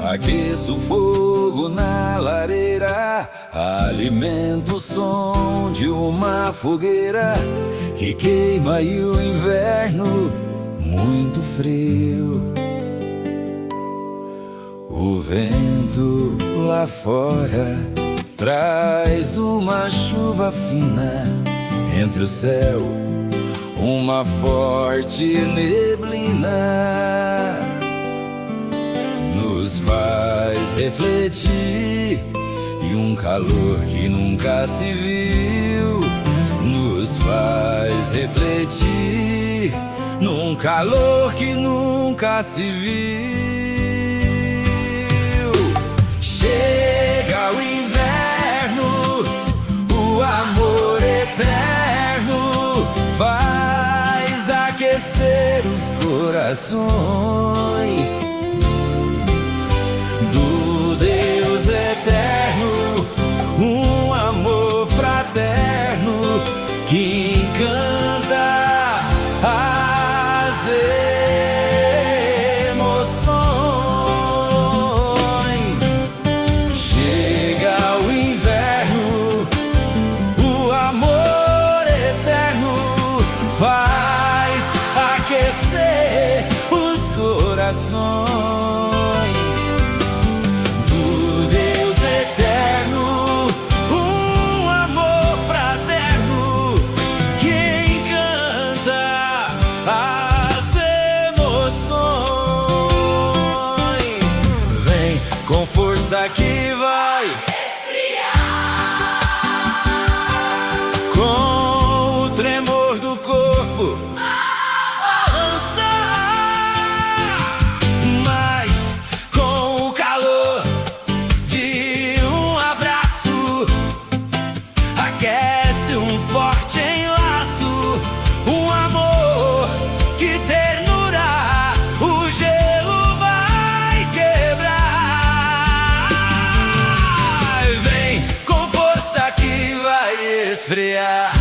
Aqueço o fogo na lareira, alimento o som de uma fogueira que queima e o inverno muito frio. O vento lá fora traz uma chuva fina, entre o céu uma forte neblina. Nos faz refletir e um calor que nunca se viu. Nos faz refletir num calor que nunca se viu. Chega o inverno, o amor eterno faz aquecer os corações do Deus eterno, um amor fraterno que encanta as emoções. Chega o inverno, o amor eterno faz aquecer os corações. Com força que vai esfriar, com o tremor do corpo avançar, mas com o calor de um abraço aquece um forte enlaço, um amor que ternura o gelo vai quebrar. Esfriar.